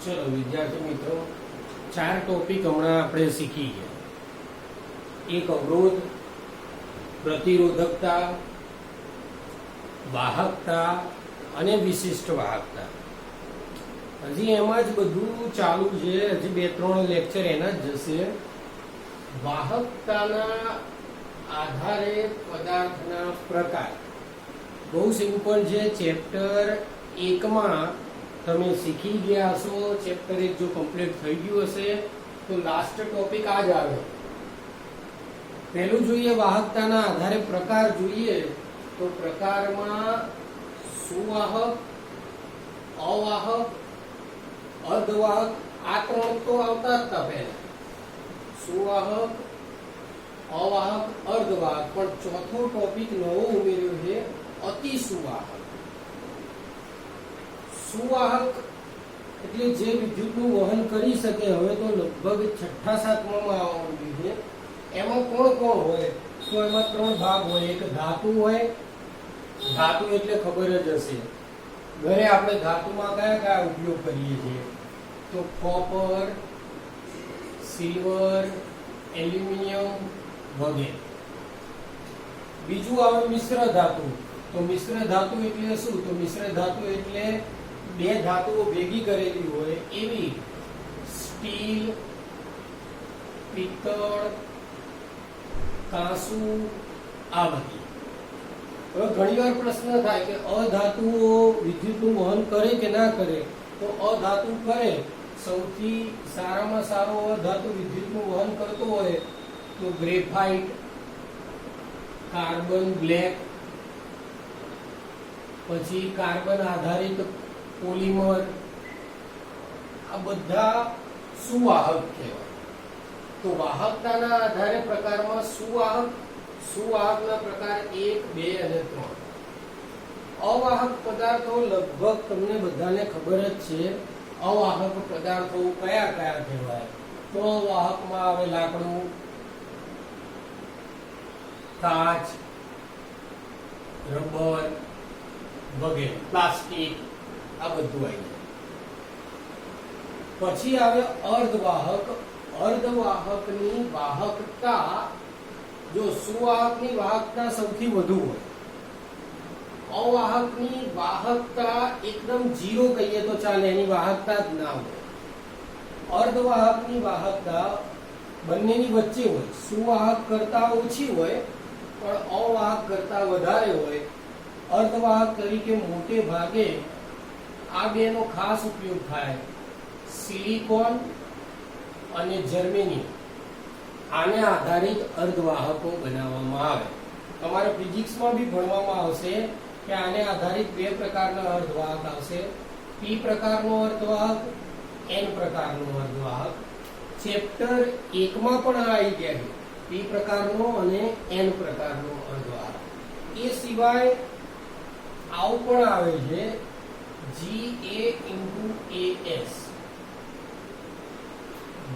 चलो विद्यार्थी मित्रों, 4 टॉपिक हमણાં આપણે શીખી ગયા। એક અવરોધ, प्रतिरोधकता, वाहकता અને વિશિષ્ટ વાહકતા। હજી એમાં જ બધું ચાલુ છે, હજી 2-3 લેક્ચર એના જ જશે। વાહકતાના આધારે પદાર્થના પ્રકાર બહુ સિમ્પલ છે। ચેપ્ટર 1 માં તમે શીખી ગયા હશો। ચેપ્ટર 1 જો કમ્પ્લીટ થઈ ગયું હશે તો લાસ્ટ ટોપિક આ જ આવે। પહેલું જોઈએ વાહકતાના આધારે પ્રકાર જોઈએ તો પ્રકારમાં સુવાહક, અવાહક, અર્ધવાહક આ 3 તો આવતા જ હતા પહેલા। સુવાહક, અવાહક, અર્ધવાહક, પણ ચોથો ટોપિક નવો ઉમેર્યો છે અતિ સુવાહક। સુવાહક એટલે જે વિદ્યુતનું વહન કરી શકે। હવે તો લગભગ 6-7માં આવવાનું છે। એમાં કોણ કોણ હોય તો એમાં 3 ભાગ હોય। એક ધાતુ હોય, ધાતુ એટલે ખબર જ હશે, ઘરે આપણે ધાતુમાં કયા કયા ઉપયોગ કરીએ છીએ તો કોપર, સિલ્વર, એલ્યુમિનિયમ વગેરે। બીજું આવે મિશ્ર ધાતુ। તો મિશ્ર ધાતુ એટલે શું? તો મિશ્ર ધાતુ એટલે 2 ધાતુઓ ભેગી કરેલી હોય એવી સ્ટીલ, પિત્તળ, કાંસુ આ બધી। હવે ઘણીવાર પ્રશ્ન થાય કે અધાતુઓ વિદ્યુતનું વહન કરે કે ના કરે? તો અધાતુ કરે। સૌથી સારામાં સારો અધાતુ વિદ્યુતનું વહન કરતો હોય તો ગ્રેફાઇટ, કાર્બન બ્લેક, પછી કાર્બન આધારિત પોલિમર, આ બધા સુવાહક કહેવાય। તો વાહકતાના આધારે પ્રકારમાં સુવાહક, સુવાહકના પ્રકાર 1, 2 અને 3। અવાહક પદાર્થો લગભગ તમને બધાને ખબર જ છે। અવાહક પદાર્થો કયા કયા કહેવાય? તો અવાહકમાં આવે લાકડું, કાચ, રબર વગેરે, પ્લાસ્ટિક આ બધું આવી જાય। પછી આવે અર્ધવાહક। અર્ધવાહકની વાહકતા, જો સુવાહકની વાહકતા સૌથી વધુ હોય, અવાહકની વાહકતા એકદમ 0 કહીએ તો ચાલે, એની વાહકતા જ ના હોય। અર્ધવાહકની વાહકતા બંનેની વચ્ચે હોય, સુવાહક કરતા ઓછી હોય પણ અવાહક કરતા વધારે હોય। અર્ધવાહક તરીકે મોટે ભાગે આ બેનો ખાસ ઉપયોગ થાય, સિલિકોન અને જર્મેનિયમ, આને આધારિત અર્ધવાહકો બનાવવામાં આવે। તમારે ફિઝિક્સમાં બી ભણવામાં આવશે કે આને આધારિત 2 પ્રકારના અર્ધવાહક આવશે, પી પ્રકારનો અર્ધવાહક, એન પ્રકારનો અર્ધવાહક। ચેપ્ટર 1 માં પણ આવી ગયા છે, પી પ્રકારનો અને એન પ્રકારનો અર્ધવાહક। એ સિવાય આવું પણ આવે છે Ga×As,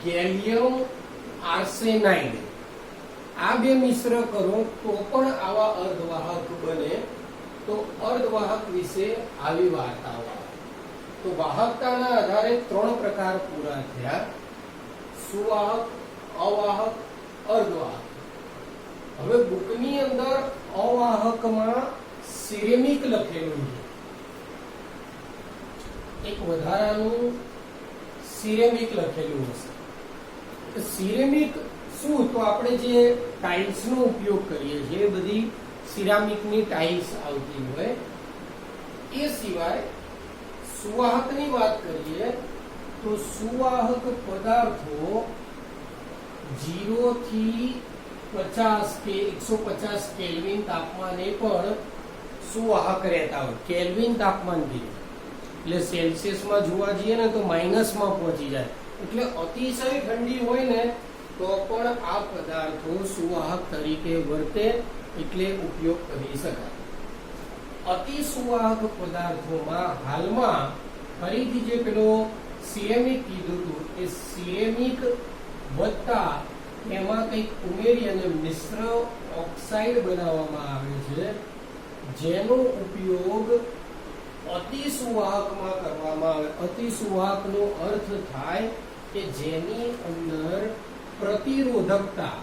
ગેલિયમ આર્સેનાઇડ। આ 2 મિશ્ર કરો તો પણ આવા અર્ધવાહક બને। તો અર્ધવાહક વિશે આવી વાર્તાઓ આવે। તો વાહકતાના આધારે 3 પ્રકાર પૂરા થયા: સુવાહક, અવાહક, અર્ધવાહક। હવે બુકની અંદર અવાહકમાં સિરેમિક લખેલું છે, એક વધારાનું સિરેમિક લખેલું હશે। સિરેમિક શું? તો આપણે જે ટાઇલ્સનો ઉપયોગ કરીએ છીએ, બધી સિરામિકની ટાઇલ્સ આવતી હોય। એ સિવાય સુવાહકની વાત કરીએ તો સુવાહક પદાર્થો 0 થી 50 કે 150 કેલ્વિન તાપમાને પણ સુવાહક રહેતા હોય। કેલ્વિન તાપમાનથી એટલે સેલ્સિયસમાં જોવા જઈએ ને તો માઇનસમાં પહોંચી જાય। એટલે અતિશય ઠંડી હોય ને તો પણ આ પદાર્થો સુવાહક તરીકે વર્તે, એટલે ઉપયોગ કરી શકાય। અતિ સુવાહક પદાર્થોમાં હાલમાં ફરીથી જે પેલો સિરેમિક કીધું હતું એ સિરેમિક વત્તા એમાં કંઈક ઉમેરી અને મિશ્ર ઓક્સાઇડ બનાવવામાં આવે છે, જેનો ઉપયોગ અતિ સુવાહકમાં કરવામાં આવે. અતિ સુવાહકનો અર્થ થાય કે જેની અંદર પ્રતિરોધકતા,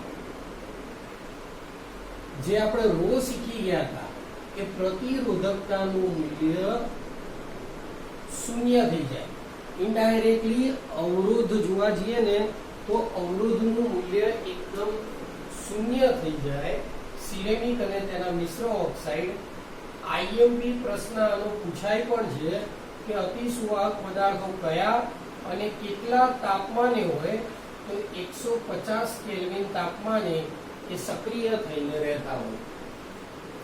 જે આપણે રો શીખી ગયા હતા કે પ્રતિરોધકતાનું મૂલ્ય શૂન્ય થઈ જાય. ઇનડાયરેક્ટલી અવરોધ જોવા જઈએ ને તો અવરોધનું મૂલ્ય એકદમ શૂન્ય થઈ જાય. સિરેમિક અને તેના મિશ્ર ઓક્સાઇડ. આઈએમપી પ્રશ્ન આનો પૂછાય પણ છે કે અતિ સુવાહક પદાર્થો કયા અને કેટલા તાપમાને હોય, તો 150 કેલ્વિન તાપમાને એ સક્રિય થઈને રહેતા હોય.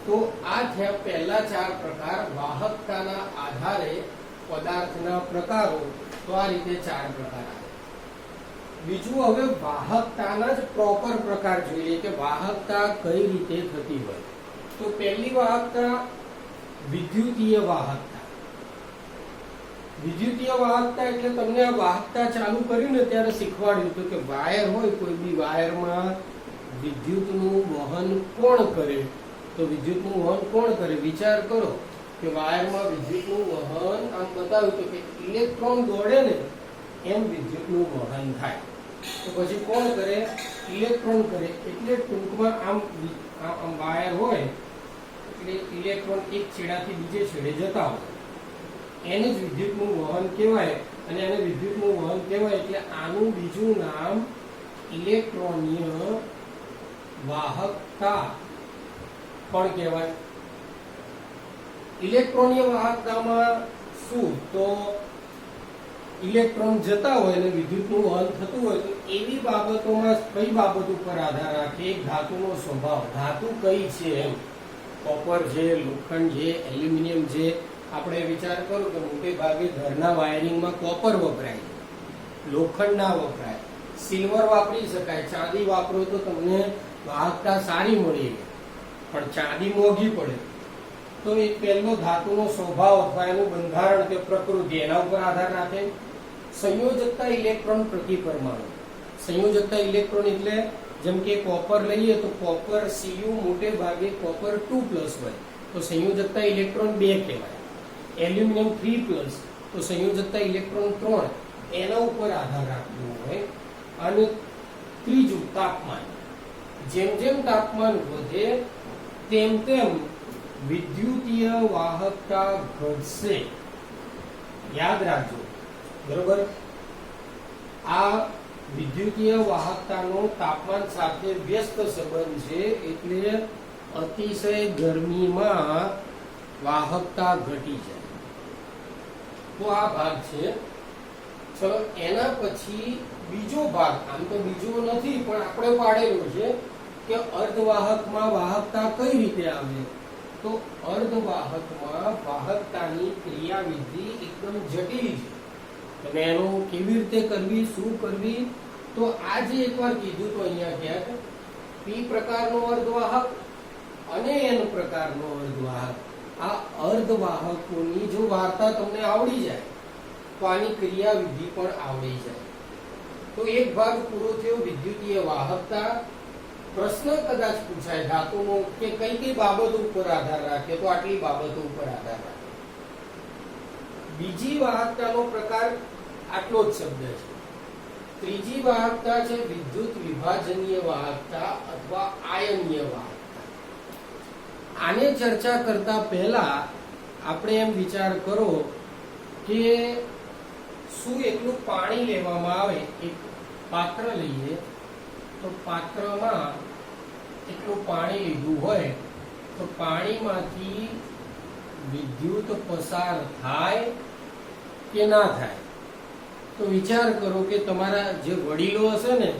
તો આ થયા પહેલા 4 પ્રકાર વાહકતાના આધારે પદાર્થના પ્રકારો. તો આ રીતે 4 પ્રકાર આવે. બીજું હવે વાહકતાના જ પ્રોપર પ્રકાર જોઈએ કે વાહકતા કઈ રીતે થતી હોય. તો પહેલી વાહકતા વિદ્યુતીય વાહકતા. વિદ્યુતીય વાહકતા એટલે તમને આ વાહકતા ચાલુ કર્યું ને ત્યારે શીખવાડ્યું હતું કે વાયર હોય, કોઈ બી વાયરમાં વિદ્યુતનું વહન કોણ કરે. તો વિદ્યુતનું વહન કોણ કરે? વિચાર કરો કે વાયરમાં વિદ્યુતનું વહન આમ બતાવ્યું તો કે ઇલેક્ટ્રોન દોડે ને એમ વિદ્યુતનું વહન થાય. તો પછી કોણ કરે? ઇલેક્ટ્રોન કરે. એટલે ટૂંકમાં આમ વાયર હોય એટલે ઇલેક્ટ્રોન એક છેડાથી બીજે છેડે જતા હોય, એને જ વિદ્યુતનું વહન કહેવાય. અને એને વિદ્યુતનું વહન કહેવાય એટલે આનું બીજું નામ ઇલેક્ટ્રોનીય વાહકતા પણ કહેવાય. ઇલેક્ટ્રોનીય વાહકતામાં શું? તો ઇલેક્ટ્રોન જતા હોય અને વિદ્યુતનું વહન થતું હોય તો એવી બાબતોમાં કઈ બાબત ઉપર આધાર રાખે? એક ધાતુનો સ્વભાવ. ધાતુ કઈ છે એમ. કોપર છે, લોખંડ છે, એલ્યુમિનિયમ છે. આપણે વિચાર કરો કે મોટે ભાગે ઘરના વાયરિંગમાં કોપર વપરાય, લોખંડ ના વપરાય. સિલ્વર વાપરી શકાય, ચાંદી વાપરો તો તમને વાહકતા સારી મળી, પણ ચાંદી મોંઘી પડે. તો એક પહેલો ધાતુનો સ્વભાવ અથવા એનું બંધારણ કે પ્રકૃતિ, એના ઉપર આધાર રાખે. સંયોજકતા ઇલેક્ટ્રોન પ્રતિ પરમાણુ. સંયોજકતા ઇલેક્ટ્રોન એટલે જેમ કે કોપર લઈએ તો કોપર Cu મોટે ભાગે કોપર 2+ હોય તો સંયોજકતા ઇલેક્ટ્રોન 2 કહેવાય. એલ્યુમિનિયમ 3+, તો સંયોજકતા ઇલેક્ટ્રોન 3. એના ઉપર આધાર રાખવો હોય. અને ત્રીજું તાપમાન. જેમ જેમ તાપમાન વધે તેમ તેમ વિદ્યુતીય વાહકતા ઘટશે. યાદ રાખજો, બરોબર. આ વિદ્યુતીય વાહકતાનો તાપમાન સાથે વ્યસ્ત સંબંધ છે. એટલે અતિશય ગરમીમાં વાહકતા ઘટી જાય. તો આ ભાગ છે. ચલો એના પછી બીજો ભાગ. આમ તો બીજો નથી પણ આપણે પાડેલો છે કે અર્ધવાહકમાં વાહકતા કઈ રીતે આવે. તો અર્ધવાહકમાં વાહકતાની ક્રિયાવિધિ એકદમ જટિલ છે. તમે એનો કેવી રીતે કરવી, શું કરવી, તો આજે એકવાર કીધું તો અહીંયા ક્યાંક P પ્રકારનો અર્ધવાહક અને N પ્રકારનો અર્ધવાહક. આ અર્ધવાહકોની જો વાર્તા તમને આવડી જાય તો આની ક્રિયાવિધિ પણ આવડી જાય. તો એક ભાગ પૂરો થયો, વિદ્યુતીય વાહકતા. પ્રશ્ન કદાચ પૂછાય ધાતુનો કે કઈ કઈ બાબતો ઉપર આધાર રાખે, તો આટલી બાબતો ઉપર આધાર રાખે. બીજી વાહકતાનો પ્રકાર આટલો જ શબ્દ છે. ત્રીજી વાહકતા છે વિદ્યુત વિભાજનીય વાહકતા અથવા આયનીય વાહકતા. આને ચર્ચા કરતા પહેલા આપણે એમ વિચાર કરો કે શું એકલું પાણી લેવામાં આવે, એક પાત્ર લઈએ તો પાત્રમાં એટલું પાણી લીધું હોય તો પાણીમાંથી વિદ્યુત પસાર થાય કે ના થાય. તો વિચાર કરો કે તમારા જે વડીલો હશે ને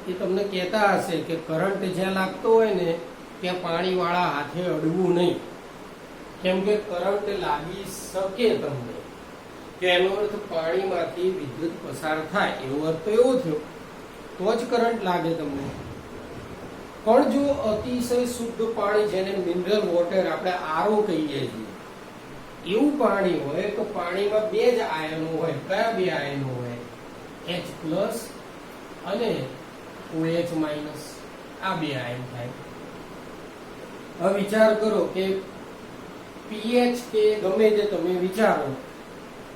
એ તમને કહેતા હશે કે કરંટ જ્યાં લાગતો હોય ને ત્યાં પાણીવાળા હાથે અડવું નહીં, કેમ કે કરંટ લાગી શકે તમને. કે એનો અર્થ પાણીમાંથી વિદ્યુત પસાર થાય, એવો અર્થ તો એવો થયો તો જ કરંટ લાગે તમને. પણ જો અતિશય શુદ્ધ પાણી, જેને મિનરલ વોટર આપણે આરો કહીએ છીએ, એવું પાણી હોય તો પાણીમાં 2 જ આયનો હોય. કયા 2 આયનો હોય? H+ અને OH-. આ 2 આયન થાય. હવે વિચાર કરો કે પીએચ કે ગમે તે તમે વિચારો,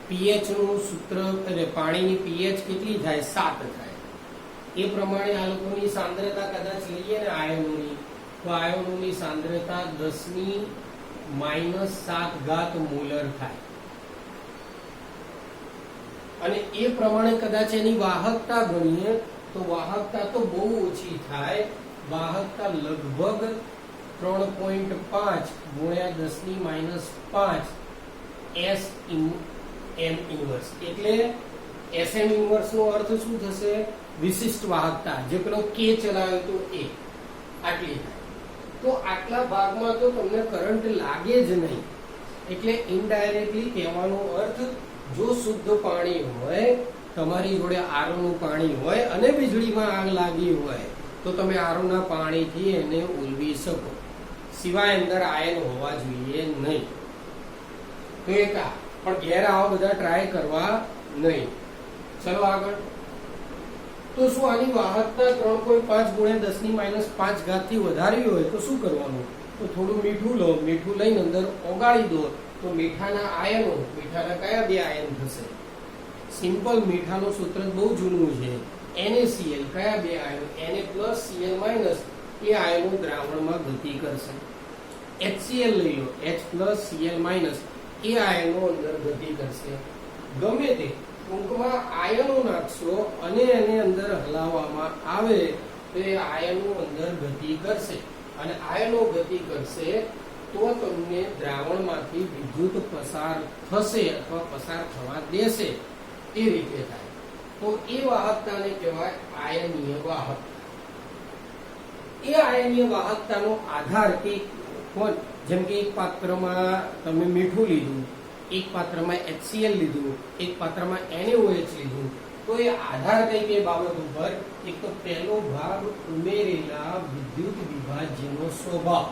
પીએચ નું સૂત્ર એટલે પાણીની પીએચ કેટલી થાય? 7 થાય. એ પ્રમાણે આ લોકોની સાંદ્રતા કદાચ લઈએ ને આયનોની, તો આયનોની સાંદ્રતા 10⁻⁷ મોલર થાય. અને એ પ્રમાણે કદાચ એની વાહકતા ગણીએ તો વાહકતા તો બહુ ઓછી થાય. વાહકતા લગભગ 3.5 × 10⁻⁵ SM ઇન્વર્સ. એટલે SM ઇન્વર્સ નો અર્થ શું થશે? વિશિષ્ટ વાહકતા. જે પેલો K ચલાવ્યો તો એ આટલી થાય. તો આટલા ભાગમાં તો તમને કરંટ લાગે જ નહીં. એટલે ઇનડાયરેક્ટલી કહેવાનો અર્થ, જો શુદ્ધ પાણી હોય, તમારી જોડે આરો નું પાણી હોય અને વીજળીમાં આગ લાગી હોય, તો તમે આરો ના પાણીથી એને ઉલવી શકો, સિવાય અંદર આયન હોવા જોઈએ નહીં. તો એક આ, પણ ઘેર આવા બધા ટ્રાય કરવા નહીં. ચલો આગળ. તો શું આની વાહકતા 3.5 × 10⁻⁵ થી વધારવી હોય તો શું કરવાનું? તો થોડું મીઠું લો, મીઠું લઈને અંદર ઓગાળી દો, તો મીઠાના આયનો, મીઠાના કયા 2 આયન થશે? સિમ્પલ. મીઠાનું સૂત્ર બહુ જૂનું છે, NaCl. કયા 2 આયનો? Na+Cl- એ આયનો દ્રાવણમાં ગતિ કરશે. HCl લઈ લો, H+Cl- એ આયનો અંદર ગતિ કરશે. ગમે તે ટૂંકમાં આયનો નાખશો અને એને અંદર હલાવવામાં આવે તો એ આયનો અંદર ગતિ કરશે. અને આયનો ગતિ કરશે તો તમને દ્રાવણમાંથી વિદ્યુત પસાર થશે અથવા પસાર થવા દેશે. એ રીતે થાય. તો એ વાહકતાને કહેવાય આયનીય વાહકતા. એ આયનીય વાહકતાનો આધાર કે જેમ કે એક પાત્રમાં તમે મીઠું લીધું, એક પાત્રમાં HCl લીધું, એક પાત્રમાં NaOH લીધું, તો એ આધાર કઈ કઈ બાબત ઉપર? એક તો પહેલો ભાગ ઉમેરેલા વિદ્યુત વિભાજ્યનો સ્વભાવ.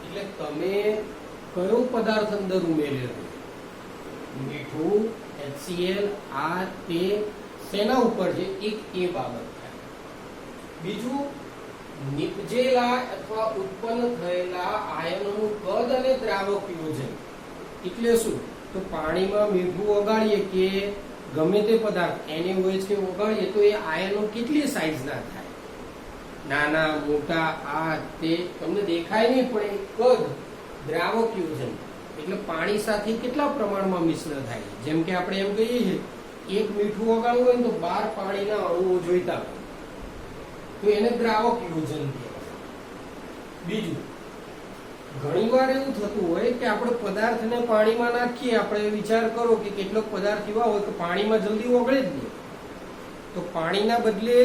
એટલે તમે કયો પદાર્થ અંદર ઉમેરેલો, મીઠું, HCl, આ તે શેના ઉપર છે? એક એ બાબત થાય. બીજું, નિપજેલા અથવા ઉત્પન્ન થયેલા આયનોનું કદ અને દ્રાવક યોજન. એટલે શું? તો પાણીમાં મીઠું ઓગાળીએ કે ગમે તે પદાર્થ NaOH કે ઓગાળીએ તો એ આયનો કેટલી સાઈઝના થાય? નાના, મોટા, આ તે તમને દેખાય નહીં, પણ એ કદ, દ્રાવક યોજન એટલે પાણી સાથે કેટલા પ્રમાણમાં મિશ્ર થાય. જેમ કે આપણે એમ કહીએ છીએ, એક મીઠું ઓગાળવું હોય તો 12 પાણીના અણુઓ જોઈતા હોય, તો એને દ્રાવક યોજન કહેવાય. બીજું, ઘણીવાર એવું થતું હોય કે આપણે પદાર્થને પાણીમાં નાખીએ, આપણે વિચાર કરો કે કેટલોક પદાર્થ એવા હોય કે પાણીમાં જલ્દી ઓગળે જ નહીં, તો પાણીના બદલે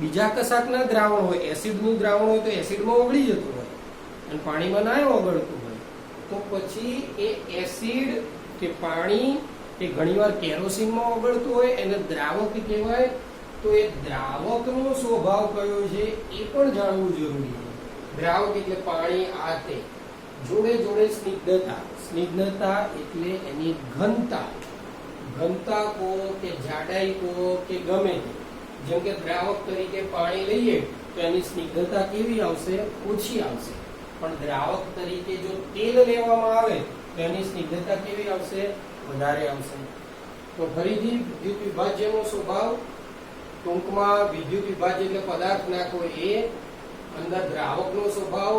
બીજા કશાકના દ્રાવણ હોય, એસિડનું દ્રાવણ હોય તો એસિડમાં ઓગળી જતું હોય, અને પાણીમાં ના ઓગળતું હોય, તો પછી એ એસિડ કે પાણી કે ઘણીવાર કેરોસીનમાં ઓગળતું હોય, એને દ્રાવક કહેવાય. તો એ દ્રાવકનો સ્વભાવ કયો છે એ પણ જાણવું જરૂરી છે. દ્રાવક એટલે પાણી, આ તે. જોડે જોડે સ્નિગ્ધતા. સ્નિગ્ધતા એટલે એની ઘનતા. ઘનતા કહો કે જાડાઈ કહો કે ગમે તે. જેમ કે દ્રાવક તરીકે પાણી લઈએ તો એની સ્નિગ્ધતા કેવી આવશે? ઓછી આવશે. પણ દ્રાવક તરીકે જો તેલ લેવામાં આવે તો એની સ્નિગ્ધતા કેવી આવશે? વધારે આવશે. તો ફરીથી વિદ્યુત વિભાજ્યનો સ્વભાવ, ટૂંકમાં વિદ્યુત વિભાજ્ય એટલે પદાર્થ નાખો એ, અંદર દ્રાવકનો સ્વભાવ,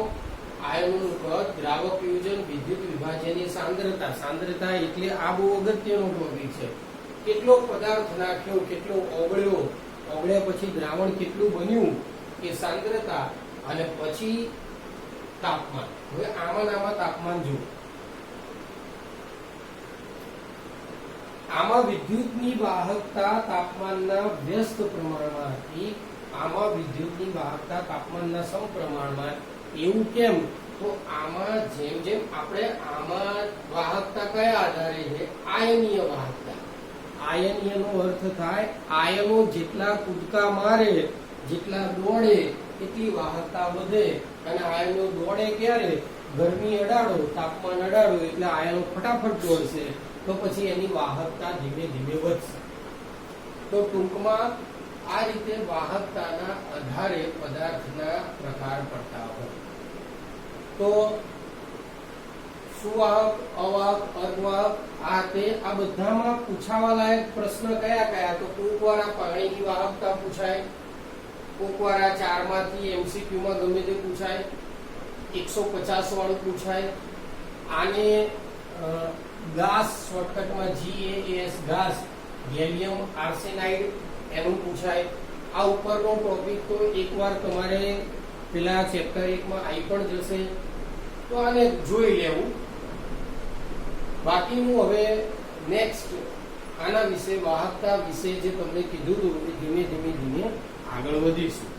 આયનોનું કદ, દ્રાવક યોજન, વિદ્યુત વિભાજ્યની સાંદ્રતા. સાંદ્રતા એટલે આ બહુ અગત્યનો ટોપિક છે. કેટલો પદાર્થ નાખ્યો, કેટલો ઓગળ્યો, ઓગળ્યા પછી દ્રાવણ કેટલું બન્યું એ સાંદ્રતા, અને પછી તાપમાન. હવે આમાં તાપમાન જુઓ. આમાં વિદ્યુતની વાહકતા તાપમાનના વ્યસ્ત પ્રમાણમાં હતી, આમાં વિદ્યુતની વાહકતા તાપમાનના સમપ્રમાણમાં. એવું કેમ? તો આમાં જેમ જેમ આપણે આમાં વાહકતા કયા આધારે છે? આયનીય વાહકતા. આયનીયનો અર્થ થાય આયનો જેટલા કૂદકા મારે, જેટલા દોડે એટલી વાહકતા વધે. અને આયનો દોડે ક્યારે? ગરમી અડાડો, તાપમાન અડાડો, એટલે આયનો ફટાફટ દોડશે, તો પછી એની વાહકતા ધીમે ધીમે વધશે. તો ટૂંકમાં આ રીતે વાહકતાના આધારે પદાર્થના પ્રકાર પડતા હોય. તો સુવાહક, અવાહક, અર્ધવાહક, આ બધામાં પૂછાવા લાયક પ્રશ્ન કયા કયા? તો કોક વાર આ પાણીની વાહકતા પૂછાય, કોક વાર આ 4 માંથી MCQ માં ગમે તે પૂછાય, 150 વાળું પૂછાય, આને ગાસ, શોર્ટકટમાં GAS, ગાસ, ગેલિયમ આર્સેનાઇડ એનું પૂછાય. આ ઉપરનો ટોપિક તો એકવાર તમારે પેલા ચેપ્ટર 1 માં આવી પણ જશે, તો આને જોઈ લેવું. બાકીનું હવે નેક્સ્ટ આના વિશે, વાહકતા વિશે જે તમને કીધું હતું એ ધીમે ધીમે આગળ વધીશું.